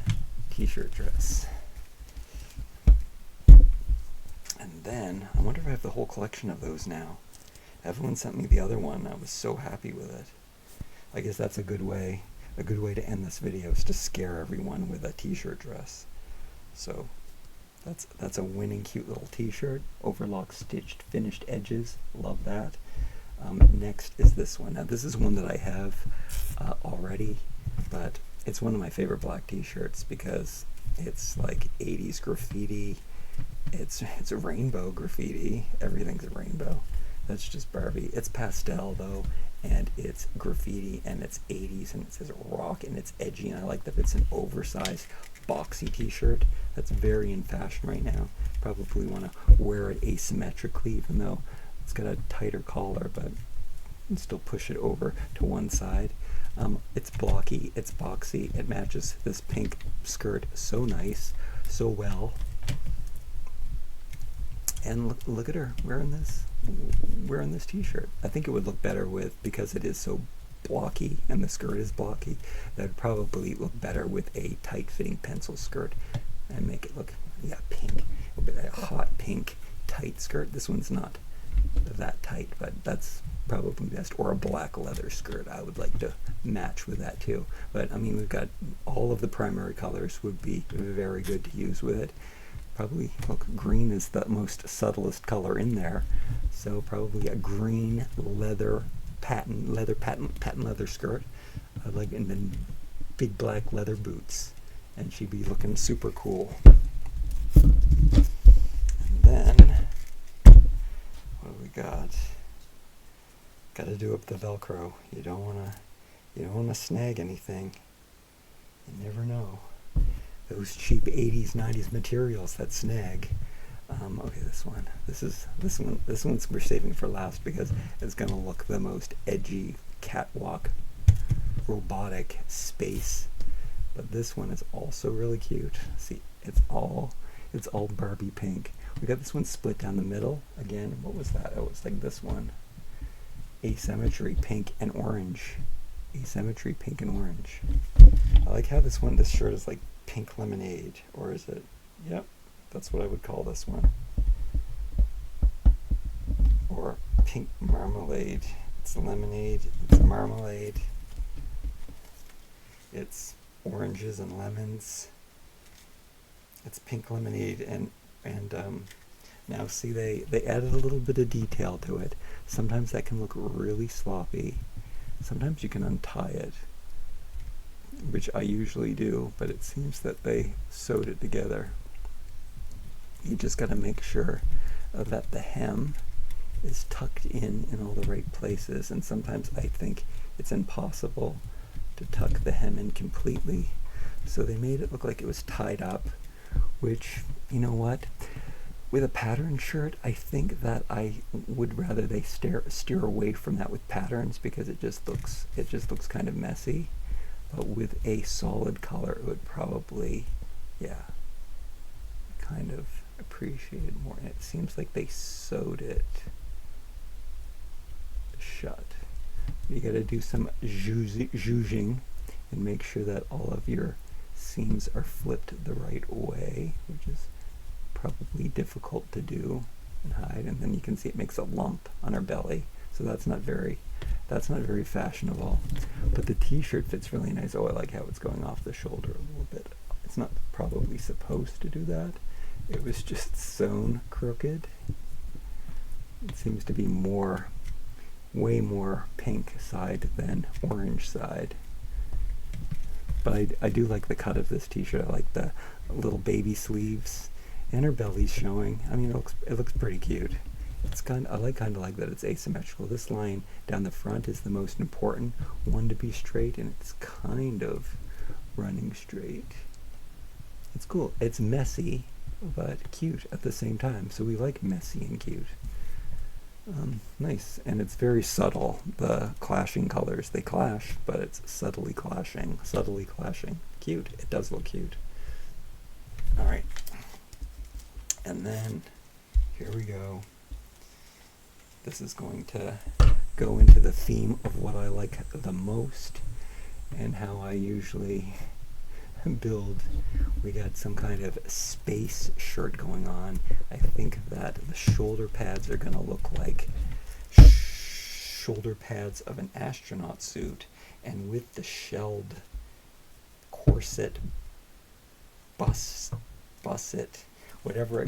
t-shirt dress. And then, I wonder if I have the whole collection of those now. Evelyn sent me the other one. I was so happy with it. I guess that's a good way to end this video, is to scare everyone with a t-shirt dress. So that's a winning cute little t-shirt. Overlock stitched finished edges. Love that. Next is this one. Now this is one that I have already, but it's one of my favorite black t-shirts because it's like 80s graffiti. It's a rainbow graffiti. Everything's a rainbow. That's just Barbie. It's pastel though, and it's graffiti, and it's 80s, and it says rock, and it's edgy, and I like that it's an oversized boxy t-shirt. That's very in fashion right now. Probably want to wear it asymmetrically, even though it's got a tighter collar, but you can still push it over to one side. It's blocky, it's boxy, it matches this pink skirt so nice, so well. And look at her wearing this t-shirt. I think it would look better because it is so blocky and the skirt is blocky. That would probably look better with a tight-fitting pencil skirt and make it look, yeah, pink. A bit of a hot pink tight skirt. This one's not that tight, but that's probably best. Or a black leather skirt. I would like to match with that too. But I mean, we've got all of the primary colors would be very good to use with it. Probably, look, green is the most subtlest color in there, so probably a green patent leather skirt, like, and then big black leather boots, and she'd be looking super cool. And then what do we got? Got to do up the Velcro. You don't wanna snag anything. You never know. Those cheap 80s, 90s materials that snag. Okay, this one's we're saving for last because it's gonna look the most edgy, catwalk, robotic space. But this one is also really cute. See, it's all Barbie pink. We got this one split down the middle. Again, what was that? Oh, it's like this one. Asymmetry, pink and orange. Asymmetry, pink and orange. I like how this shirt is like pink lemonade, or is it? Yep, that's what I would call this one. Or pink marmalade. It's lemonade, it's marmalade, it's oranges and lemons, it's pink lemonade, and now see, they added a little bit of detail to it. Sometimes that can look really sloppy. Sometimes you can untie it, which I usually do, but it seems that they sewed it together. You just got to make sure that the hem is tucked in all the right places, and sometimes I think it's impossible to tuck the hem in completely. So they made it look like it was tied up, which, you know what? With a pattern shirt, I think that I would rather they steer away from that with patterns, because it just looks kind of messy. But with a solid color, it would probably, yeah, kind of appreciate it more. And it seems like they sewed it shut. You got to do some zhuzhing and make sure that all of your seams are flipped the right way, which is probably difficult to do and hide, and then you can see it makes a lump on her belly. So that's not very fashionable. But the t-shirt fits really nice. Oh, I like how it's going off the shoulder a little bit. It's not probably supposed to do that. It was just sewn crooked. It seems to be way more pink side than orange side. But I do like the cut of this t-shirt. I like the little baby sleeves, and her belly's showing. I mean, it looks pretty cute. It's kind of like that it's asymmetrical. This line down the front is the most important one to be straight, and it's kind of running straight. It's cool. It's messy, but cute at the same time. So we like messy and cute. Nice, and it's very subtle. The clashing colors, they clash, but it's subtly clashing. Cute. It does look cute. All right, and then here we go. This is going to go into the theme of what I like the most and how I usually build. We got some kind of space shirt going on. I think that the shoulder pads are going to look like shoulder pads of an astronaut suit, and with the shelled corset, busset, whatever,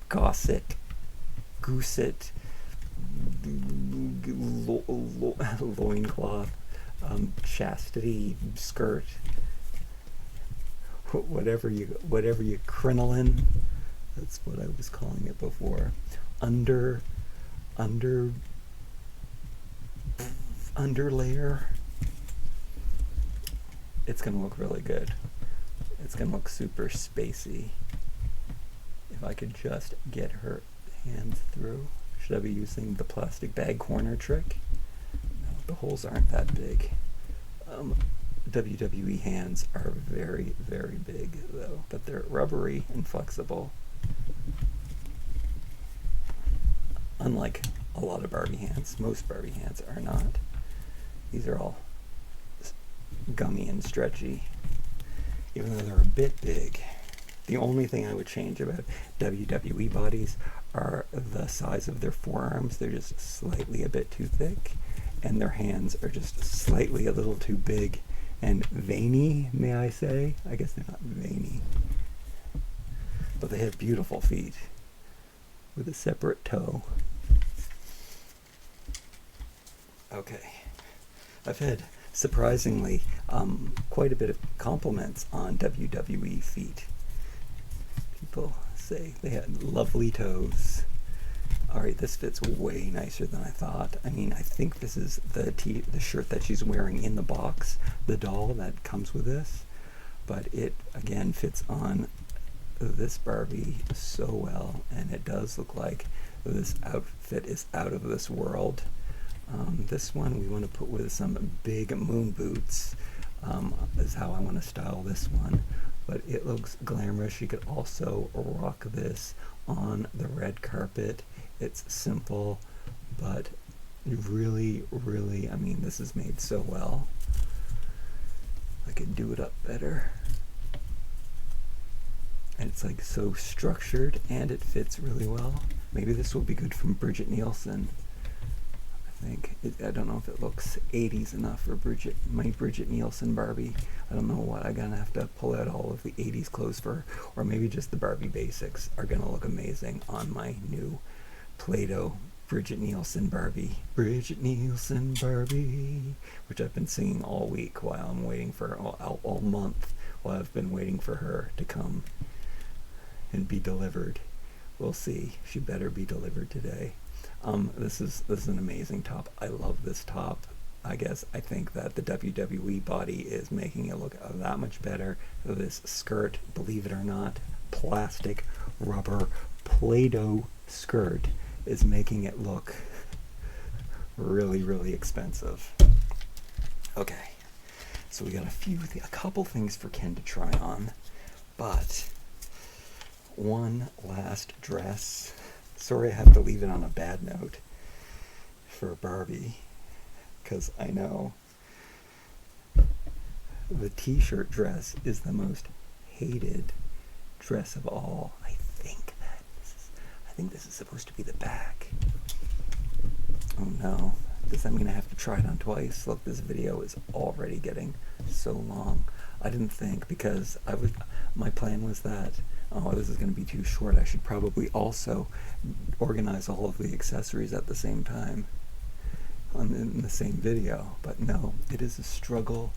gosset, gooset, loincloth, chastity skirt, whatever you crinoline. That's what I was calling it before. Underlayer. It's gonna look really good. It's gonna look super spacey. If I could just get her hands through. Should I be using the plastic bag corner trick? No, the holes aren't that big. WWE hands are very, very big though, but they're rubbery and flexible. Unlike a lot of Barbie hands, most Barbie hands are not. These are all gummy and stretchy, even though they're a bit big. The only thing I would change about WWE bodies are the size of their forearms. They're just slightly a bit too thick, and their hands are just slightly a little too big and veiny, may I say. I guess they're not veiny, but they have beautiful feet with a separate toe. Okay, I've had surprisingly quite a bit of compliments on WWE feet. People say they had lovely toes. Alright, this fits way nicer than I thought. I mean, I think this is the shirt that she's wearing in the box, the doll that comes with this, but it again fits on this Barbie so well, and it does look like this outfit is out of this world. This one we want to put with some big moon boots, is how I want to style this one. But it looks glamorous. You could also rock this on the red carpet. It's simple, but really, really, I mean, this is made so well. I could do it up better. And it's like so structured, and it fits really well. Maybe this will be good from Bridget Nielsen. I don't know if it looks 80s enough for my Bridget Nielsen Barbie. I don't know what I'm gonna have to pull out all of the 80s clothes for, or maybe just the Barbie basics are gonna look amazing on my new Play-Doh Bridget Nielsen Barbie. Bridget Nielsen Barbie, which I've been singing all week while I'm waiting for all month while I've been waiting for her to come and be delivered. We'll see. She better be delivered today. This is an amazing top. I love this top. I think that the WWE body is making it look that much better. This skirt, believe it or not, plastic, rubber, Play-Doh skirt is making it look really, really expensive. Okay, so we got a couple things for Ken to try on, but one last dress. Sorry I have to leave it on a bad note for Barbie, because I know the t-shirt dress is the most hated dress of all. I think this is supposed to be the back. Oh no. Does that mean I have to try it on twice? Look, this video is already getting so long. I didn't think, because my plan was that, oh, this is going to be too short. I should probably also organize all of the accessories at the same time in the same video. But no, it is a struggle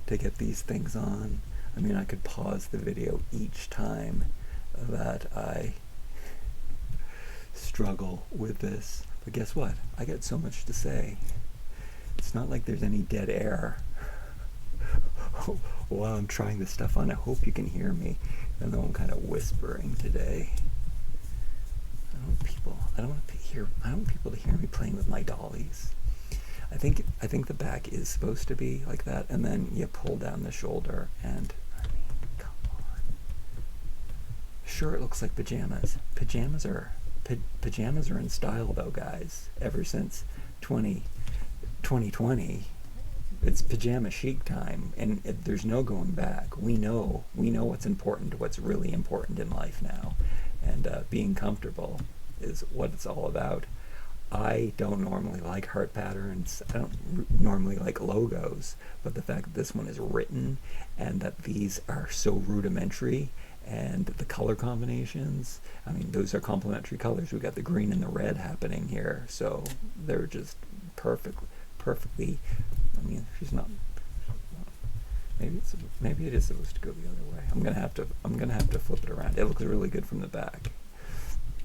to get these things on. I mean, I could pause the video each time that I struggle with this. But guess what? I got so much to say. It's not like there's any dead air while I'm trying this stuff on. I hope you can hear me, even though I'm kind of whispering today. I don't want people to hear me playing with my dollies. I think the back is supposed to be like that, and then you pull down the shoulder, and I mean, come on. Sure, it looks like pajamas. Pajamas are in style, though, guys. Ever since 2020, it's pajama chic time, and there's no going back. We know what's important, what's really important in life now, and being comfortable is what it's all about. I don't normally like heart patterns. I don't normally like logos, but the fact that this one is written and that these are so rudimentary, and the color combinations, I mean, those are complementary colors. We got the green and the red happening here, so they're just perfectly. I mean, she's not. Maybe it is supposed to go the other way. I'm gonna have to flip it around. It looks really good from the back.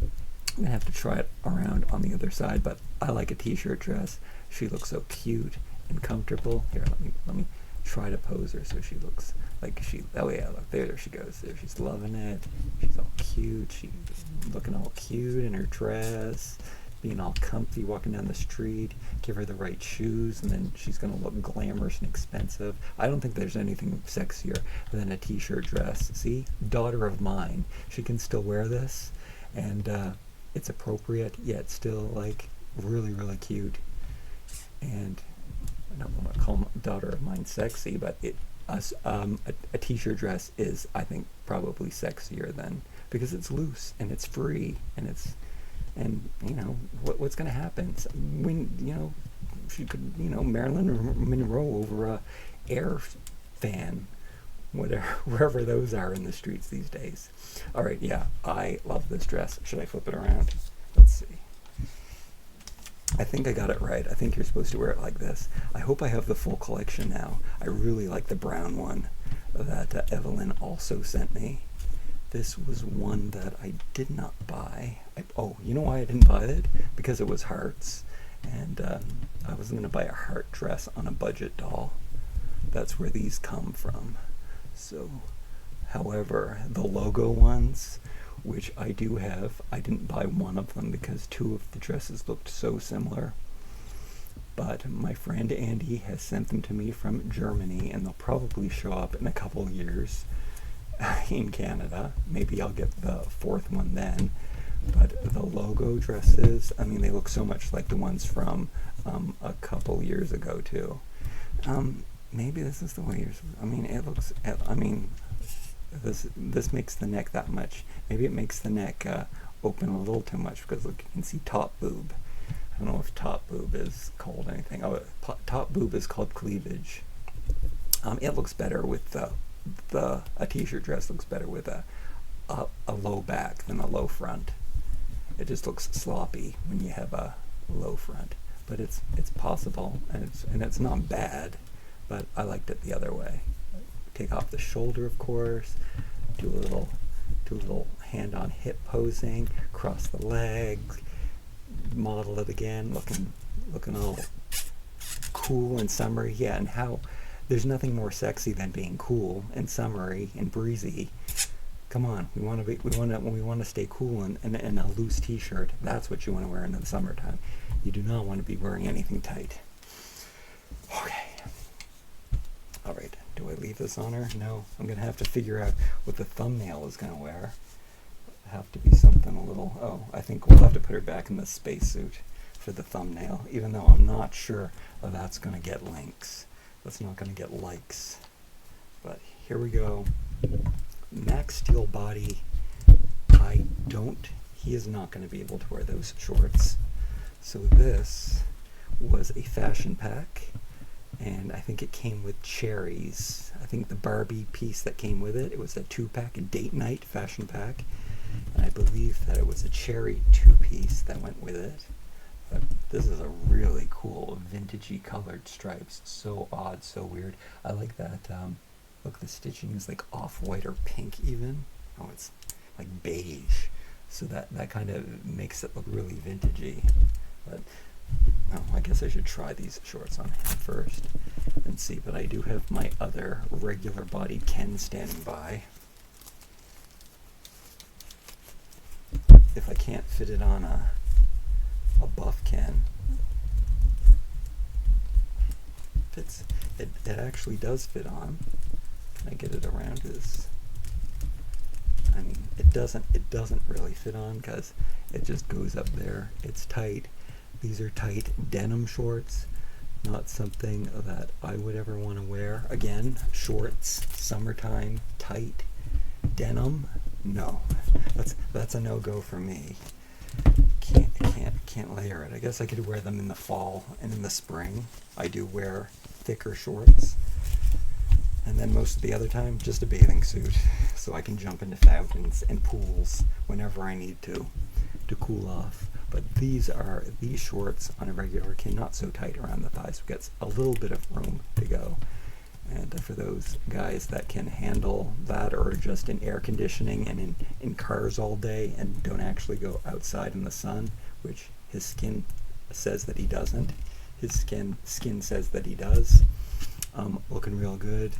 I'm gonna have to try it around on the other side, but I like a t-shirt dress. She looks so cute and comfortable. Here, let me try to pose her so she looks like oh yeah, look, there she goes. There, she's loving it. She's all cute. She's looking all cute in her dress, being all comfy, walking down the street. Give her the right shoes, and then she's gonna look glamorous and expensive. I don't think there's anything sexier than a t-shirt dress. See, daughter of mine, she can still wear this, and it's appropriate, yet still like really, really cute. And I don't want to call my daughter of mine sexy, but a t-shirt dress is, I think, probably sexier than, because it's loose and it's free, and you know what's going to happen when, you know, she could, you know, Marilyn Monroe over a air fan, whatever, wherever those are in the streets these days. All right, yeah, I love this dress. Should I flip it around? Let's see. I think I got it right. I think you're supposed to wear it like this. I hope I have the full collection now. I really like the brown one that Evelyn also sent me. This was one that I did not buy. You know why I didn't buy it? Because it was hearts. And I wasn't going to buy a heart dress on a budget doll. That's where these come from. So, however, the logo ones, which I do have, I didn't buy one of them because two of the dresses looked so similar. But my friend Andy has sent them to me from Germany, and they'll probably show up in a couple of years in Canada. Maybe I'll get the fourth one then. But the logo dresses, I mean, they look so much like the ones from a couple years ago too. Maybe this is the way you're. I mean, it looks. I mean, this makes the neck that much. Maybe it makes the neck open a little too much, because look, you can see top boob. I don't know if top boob is called anything. Oh, top boob is called cleavage. It looks better with a t-shirt dress looks better with a low back than a low front. It just looks sloppy when you have a low front, but it's possible, and it's not bad. But I liked it the other way. Take off the shoulder, of course. Do a little hand on hip posing. Cross the legs. Model it again, looking all cool and summery. Yeah, and how there's nothing more sexy than being cool and summery and breezy. Come on, we want to stay cool in a loose t-shirt. That's what you want to wear in the summertime. You do not want to be wearing anything tight. Okay. All right. Do I leave this on her? No. I'm gonna have to figure out what the thumbnail is gonna wear. Have to be something a little. Oh, I think we'll have to put her back in the spacesuit for the thumbnail, even though I'm not sure if that's gonna get links. That's not gonna get likes. But here we go. Max Steel body. I don't he is not going to be able to wear those shorts. So this was a fashion pack, and I think it came with cherries. I think the Barbie piece that came with it, it was a 2-pack, a date night fashion pack, and I believe that it was a cherry 2-piece that went with it. But this is a really cool vintagey colored stripes. So odd, so weird. I like that. Look, the stitching is like off-white or pink even. Oh, it's like beige. So that kind of makes it look really vintagey. But I guess I should try these shorts on him first and see. But I do have my other regular-bodied Ken standing by. If I can't fit it on a buff Ken, it actually does fit on. Can I get it around his? I mean, it doesn't really fit on because it just goes up there. It's tight. These are tight denim shorts, not something that I would ever want to wear. Again, shorts, summertime, tight, denim. No, that's a no-go for me. Can't layer it. I guess I could wear them in the fall and in the spring. I do wear thicker shorts. And then most of the other time, just a bathing suit, so I can jump into fountains and pools whenever I need to cool off. But these shorts on a regular Ken, not so tight around the thighs, so it gets a little bit of room to go. And for those guys that can handle that, or just in air conditioning and in cars all day and don't actually go outside in the sun, which his skin says that he doesn't. His skin says that he does. Looking real good.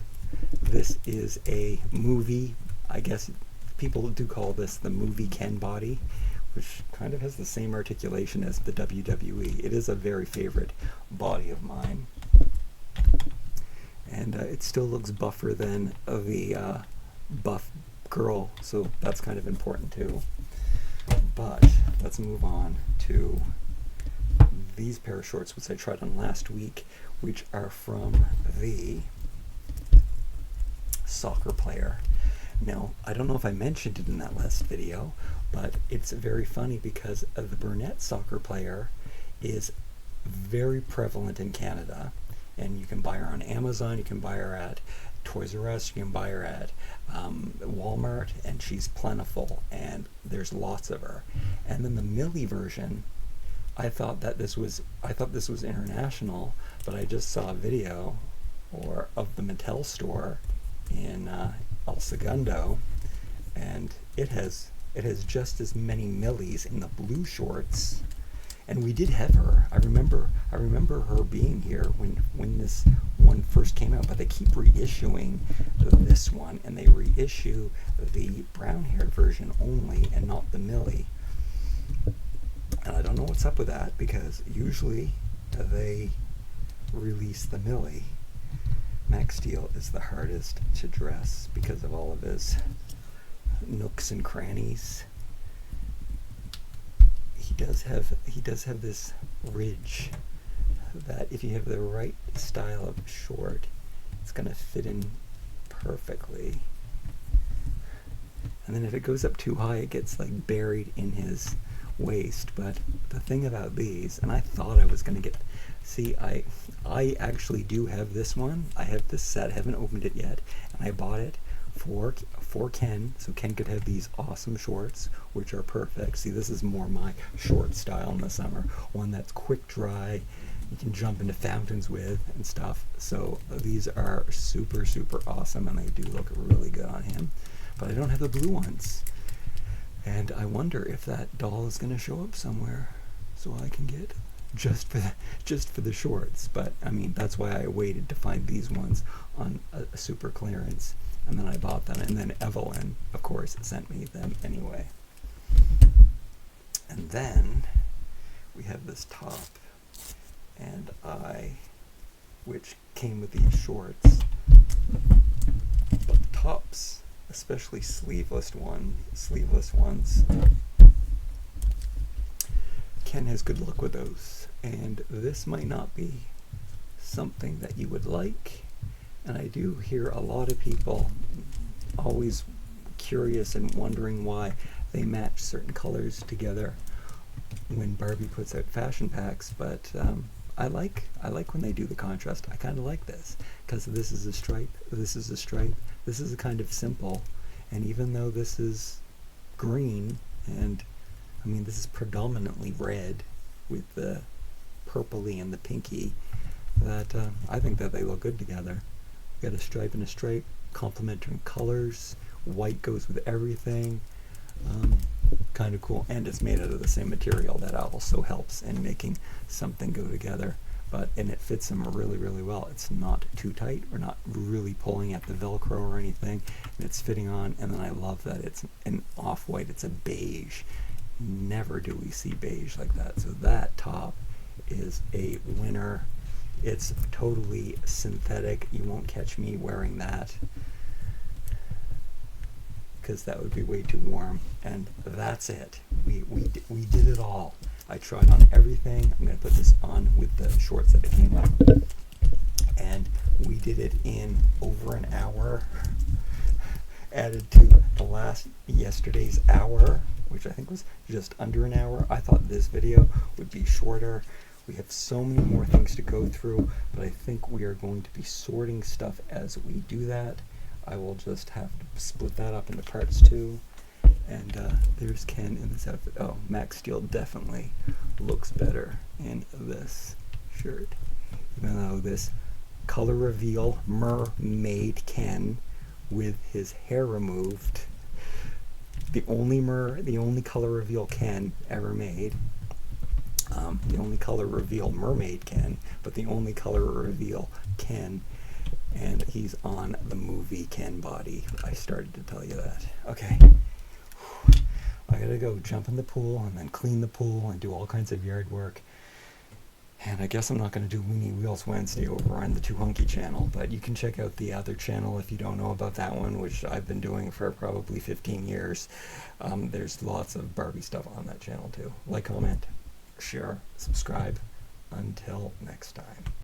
This is a movie, I guess people do call this the movie Ken body, which kind of has the same articulation as the WWE. It is a very favorite body of mine. And it still looks buffer than the buff girl, so that's kind of important too. But let's move on to these pair of shorts, which I tried on last week, which are from the Soccer Player. Now, I don't know if I mentioned it in that last video, but it's very funny because the brunette Soccer Player is very prevalent in Canada. And you can buy her on Amazon, you can buy her at Toys R Us, you can buy her at Walmart, and she's plentiful, and there's lots of her. And then the Millie version, I thought this was international, but I just saw a video of the Mattel store in El Segundo, and it has just as many Millies in the blue shorts. And we did have her. I remember her being here when this one first came out, but they keep reissuing this one, and they reissue the brown-haired version only and not the Millie. And I don't know what's up with that, because usually they release the Millie. Max Steel is the hardest to dress because of all of his nooks and crannies. He does have this ridge that if you have the right style of short, it's going to fit in perfectly. And then if it goes up too high, it gets like buried in his waist. But the thing about these, and I thought I was going to get, see, I actually do have this one. I have this set, I haven't opened it yet, and I bought it for Ken, so Ken could have these awesome shorts, which are perfect. See, this is more my short style in the summer, one that's quick dry, you can jump into fountains with and stuff. So these are super, super awesome, and they do look really good on him. But I don't have the blue ones, and I wonder if that doll is going to show up somewhere, so I can get just for the shorts. But I mean, that's why I waited to find these ones on a super clearance. And then I bought them, and then Evelyn, of course, sent me them anyway. And then we have this top, which came with these shorts. But the tops, especially sleeveless ones, Ken has good luck with those. And this might not be something that you would like. And I do hear a lot of people always curious and wondering why they match certain colors together when Barbie puts out fashion packs, but I like when they do the contrast. I kind of like this, because this is a stripe, this is a stripe, this is a kind of simple, and even though this is green, and I mean this is predominantly red with the purpley and the pinky, that I think that they look good together. You got a stripe and a stripe, complementary colors, white goes with everything. Kind of cool, and it's made out of the same material. That also helps in making something go together. And it fits them really, really well. It's not too tight. We're not really pulling at the Velcro or anything. And it's fitting on, and then I love that it's an off-white. It's a beige. Never do we see beige like that. So that top is a winner. It's totally synthetic. You won't catch me wearing that, because that would be way too warm. And that's it. We did it all. I tried on everything. I'm going to put this on with the shorts that it came up. And we did it in over an hour. Added to yesterday's hour, which I think was just under an hour. I thought this video would be shorter. We have so many more things to go through, but I think we are going to be sorting stuff as we do that. I will just have to split that up into parts too. And there's Ken in this outfit. Oh, Max Steel definitely looks better in this shirt. Even though this color reveal mermaid Ken with his hair removed, the only color reveal Ken ever made. The only color reveal mermaid Ken, but the only color reveal Ken. And he's on the movie Ken body. I started to tell you that. Okay. I gotta go jump in the pool and then clean the pool and do all kinds of yard work. And I guess I'm not gonna do Weenie Wheels Wednesday over on the Too Hunky channel, but you can check out the other channel if you don't know about that one, which I've been doing for probably 15 years. There's lots of Barbie stuff on that channel too. Like, comment, share, subscribe. Until next time.